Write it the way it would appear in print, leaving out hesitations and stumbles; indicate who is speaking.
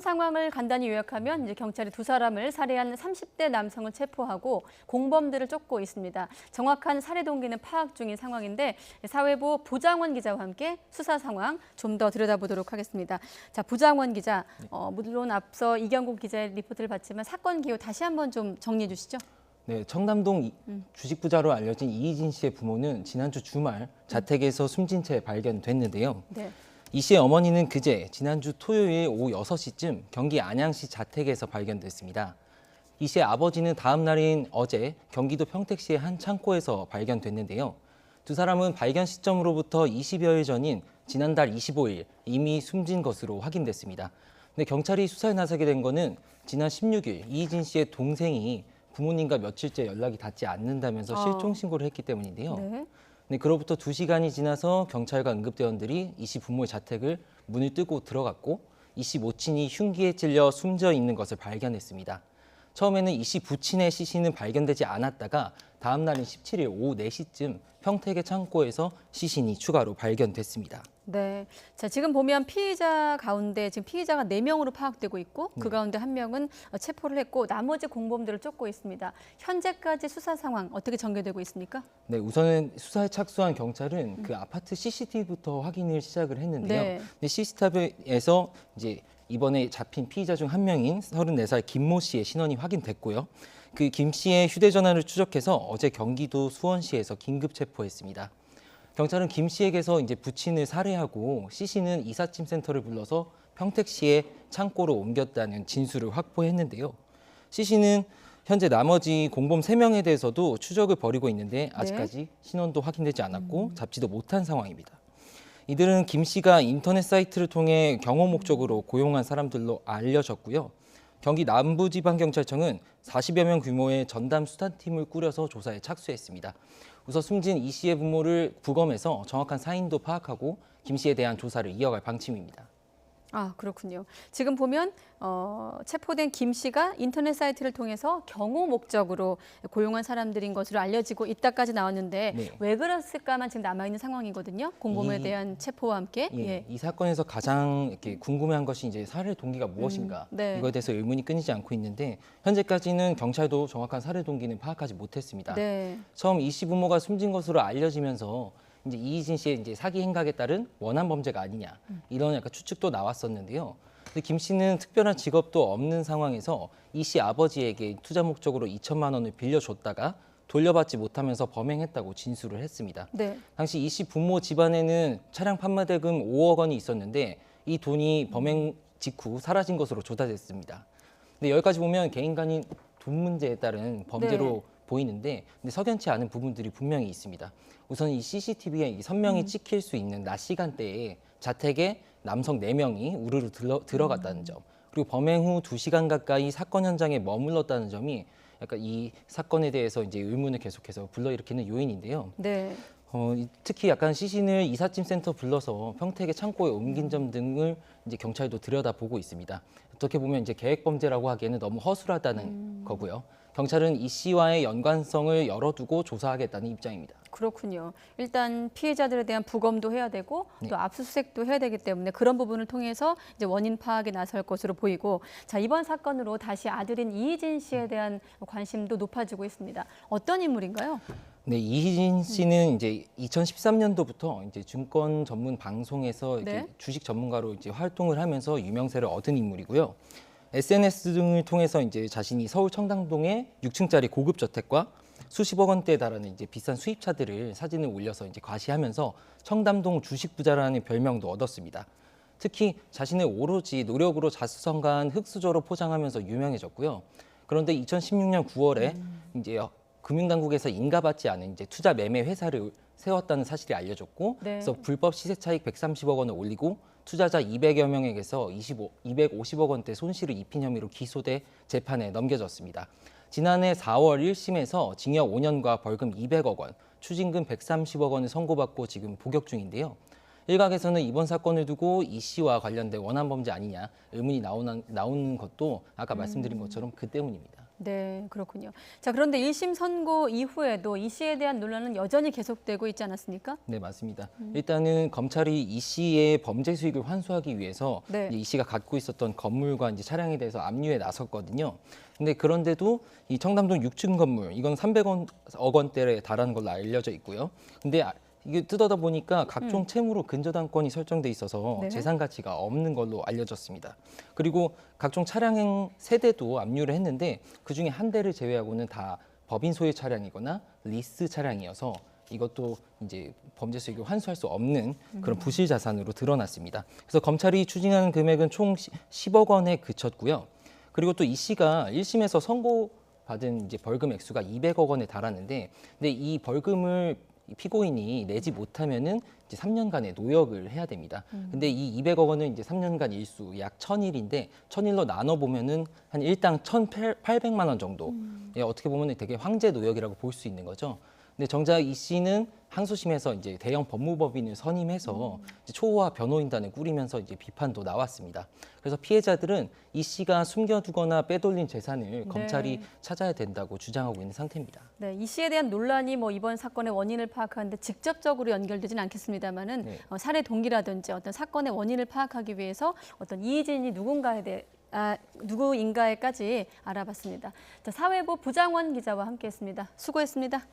Speaker 1: 상황을 간단히 요약하면 이제 경찰이 두 사람을 살해한 30대 남성을 체포하고 공범들을 쫓고 있습니다. 정확한 살해 동기는 파악 중인 상황인데 사회부 보장원 기자와 함께 수사 상황 좀 더 들여다보도록 하겠습니다. 자, 보장원 기자, 물론 앞서 이경국 기자의 리포트를 봤지만 사건 기호 다시 한번 좀 정리해 주시죠.
Speaker 2: 네, 청담동 주식 부자로 알려진 이희진 씨의 부모는 지난주 주말 자택에서 숨진 채 발견됐는데요.
Speaker 1: 네.
Speaker 2: 이 씨의 어머니는 그제 지난주 토요일 오후 6시쯤 경기 안양시 자택에서 발견됐습니다. 이 씨의 아버지는 다음 날인 어제 경기도 평택시의 한 창고에서 발견됐는데요. 두 사람은 발견 시점으로부터 20여일 전인 지난달 25일 이미 숨진 것으로 확인됐습니다. 근데 경찰이 수사에 나서게 된 거는 지난 16일 이희진 씨의 동생이 부모님과 며칠째 연락이 닿지 않는다면서 실종 신고를 했기 때문인데요.
Speaker 1: 네.
Speaker 2: 네, 그로부터 2시간이 지나서 경찰과 응급대원들이 이 씨 부모의 자택을 문을 뚫고 들어갔고 이 씨 모친이 흉기에 찔려 숨져 있는 것을 발견했습니다. 처음에는 이 씨 부친의 시신은 발견되지 않았다가 다음 날인 17일 오후 4시쯤 평택의 창고에서 시신이 추가로 발견됐습니다.
Speaker 1: 네. 자, 지금 보면 피의자 가운데 지금 피의자가 4명으로 파악되고 있고 그 가운데 1명은 체포를 했고 나머지 공범들을 쫓고 있습니다. 현재까지 수사 상황 어떻게 전개되고 있습니까?
Speaker 2: 네, 우선은 수사에 착수한 경찰은 그 아파트 CCTV부터 확인을 시작을 했는데요.
Speaker 1: 네.
Speaker 2: 근데 CCTV에서 이제 이번에 잡힌 피의자 중 1명인 34살 김모 씨의 신원이 확인됐고요. 그 김 씨의 휴대전화를 추적해서 어제 경기도 수원시에서 긴급 체포했습니다. 경찰은 김 씨에게서 이제 부친을 살해하고 시신은 이삿짐 센터를 불러서 평택시의 창고로 옮겼다는 진술을 확보했는데요. 시신은 현재 나머지 공범 3명에 대해서도 추적을 벌이고 있는데 아직까지 신원도 확인되지 않았고 잡지도 못한 상황입니다. 이들은 김 씨가 인터넷 사이트를 통해 경호 목적으로 고용한 사람들로 알려졌고요. 경기 남부지방경찰청은 40여 명 규모의 전담 수사팀을 꾸려서 조사에 착수했습니다. 우선 숨진 이 씨의 부모를 부검해서 정확한 사인도 파악하고 김 씨에 대한 조사를 이어갈 방침입니다.
Speaker 1: 아, 그렇군요. 지금 보면 체포된 김 씨가 인터넷 사이트를 통해서 경호 목적으로 고용한 사람들인 것으로 알려지고 있다까지 나왔는데
Speaker 2: 네.
Speaker 1: 왜 그랬을까만 지금 남아있는 상황이거든요. 공범에 대한 체포와 함께.
Speaker 2: 예, 이 사건에서 가장 이렇게 궁금해한 것이 이제 살해 동기가 무엇인가
Speaker 1: 네.
Speaker 2: 이거에 대해서 의문이 끊이지 않고 있는데 현재까지는 경찰도 정확한 살해 동기는 파악하지 못했습니다.
Speaker 1: 네.
Speaker 2: 처음 이 씨 부모가 숨진 것으로 알려지면서 이제 이희진 씨의 이제 사기 행각에 따른 원한 범죄가 아니냐 이런 약간 추측도 나왔었는데요. 근데 김 씨는 특별한 직업도 없는 상황에서 이 씨 아버지에게 투자 목적으로 2천만 원을 빌려줬다가 돌려받지 못하면서 범행했다고 진술을 했습니다.
Speaker 1: 네.
Speaker 2: 당시 이 씨 부모 집안에는 차량 판매 대금 5억 원이 있었는데 이 돈이 범행 직후 사라진 것으로 조사됐습니다. 근데 여기까지 보면 개인 간인 돈 문제에 따른 범죄로
Speaker 1: 네.
Speaker 2: 보이는데 근데 석연치 않은 부분들이 분명히 있습니다. 우선 이 CCTV에 선명히 찍힐 수 있는 낮 시간대에 자택에 남성 4명이 우르르 들어갔다는 점, 그리고 범행 후 2시간 가까이 사건 현장에 머물렀다는 점이 약간 이 사건에 대해서 이제 의문을 계속해서 불러일으키는 요인인데요.
Speaker 1: 네.
Speaker 2: 특히 약간 시신을 이삿짐 센터 불러서 평택의 창고에 옮긴 점 등을 이제 경찰도 들여다보고 있습니다. 어떻게 보면 이제 계획 범죄라고 하기에는 너무 허술하다는 거고요. 경찰은 이 씨와의 연관성을 열어두고 조사하겠다는 입장입니다.
Speaker 1: 그렇군요. 일단 피해자들에 대한 부검도 해야 되고 또 압수수색도 해야 되기 때문에 그런 부분을 통해서 이제 원인 파악에 나설 것으로 보이고, 자, 이번 사건으로 다시 아들인 이희진 씨에 대한 관심도 높아지고 있습니다. 어떤 인물인가요?
Speaker 2: 네, 이희진 씨는 이제 2013년도부터 이제 증권 전문 방송에서 이렇게
Speaker 1: 네.
Speaker 2: 주식 전문가로 이제 활동을 하면서 유명세를 얻은 인물이고요. SNS 등을 통해서 이제 자신이 서울 청담동의 6층짜리 고급 저택과 수십억 원대에 달하는 이제 비싼 수입차들을 사진을 올려서 이제 과시하면서 청담동 주식 부자라는 별명도 얻었습니다. 특히 자신을 오로지 노력으로 자수성가한 흑수저로 포장하면서 유명해졌고요. 그런데 2016년 9월에 이제 금융당국에서 인가받지 않은 이제 투자 매매 회사를 세웠다는 사실이 알려졌고,
Speaker 1: 네.
Speaker 2: 그래서 불법 시세 차익 130억 원을 올리고 투자자 200여 명에게서 250억 원대 손실을 입힌 혐의로 기소돼 재판에 넘겨졌습니다. 지난해 4월 1심에서 징역 5년과 벌금 200억 원, 추징금 130억 원을 선고받고 지금 복역 중인데요. 일각에서는 이번 사건을 두고 이 씨와 관련된 원한 범죄 아니냐 의문이 나오는 것도 아까 말씀드린 것처럼 그 때문입니다.
Speaker 1: 네, 그렇군요. 자, 그런데 1심 선고 이후에도 이 씨에 대한 논란은 여전히 계속되고 있지 않았습니까?
Speaker 2: 네, 맞습니다. 일단은 검찰이 이 씨의 범죄 수익을 환수하기 위해서
Speaker 1: 네.
Speaker 2: 이 씨가 갖고 있었던 건물과 이제 차량에 대해서 압류에 나섰거든요. 근데 그런데도 이 청담동 6층 건물 이건 300억 원대에 달하는 걸로 알려져 있고요. 근데 이게 뜯어다 보니까 각종 채무로 근저당권이 설정돼 있어서
Speaker 1: 네.
Speaker 2: 재산 가치가 없는 걸로 알려졌습니다. 그리고 각종 차량 세대도 압류를 했는데 그중에 한 대를 제외하고는 다 법인 소유 차량이거나 리스 차량이어서 이것도 이제 범죄 수익을 환수할 수 없는 그런 부실 자산으로 드러났습니다. 그래서 검찰이 추징하는 금액은 총 10억 원에 그쳤고요. 그리고 또 이 씨가 1심에서 선고받은 이제 벌금 액수가 200억 원에 달하는데, 근데 이 벌금을 피고인이 내지 못하면은 이제 3년간의 노역을 해야 됩니다. 근데 이 200억 원은 이제 3년간 일수 약 1,000일인데 1,000일로 나눠 보면은 한 일당 1,800만 원 정도. 예, 어떻게 보면 되게 황제 노역이라고 볼 수 있는 거죠. 근데 정작 이 씨는 항소심에서 이제 대형 법무법인을 선임해서 이제 초호화 변호인단을 꾸리면서 이제 비판도 나왔습니다. 그래서 피해자들은 이 씨가 숨겨두거나 빼돌린 재산을 검찰이 찾아야 된다고 주장하고 있는 상태입니다.
Speaker 1: 네, 이 씨에 대한 논란이 뭐 이번 사건의 원인을 파악하는데 직접적으로 연결되지는 않겠습니다만은
Speaker 2: 네.
Speaker 1: 살해 동기라든지 어떤 사건의 원인을 파악하기 위해서 어떤 이의진이 누구인가에까지 알아봤습니다. 자, 사회부 부장원 기자와 함께했습니다. 수고했습니다.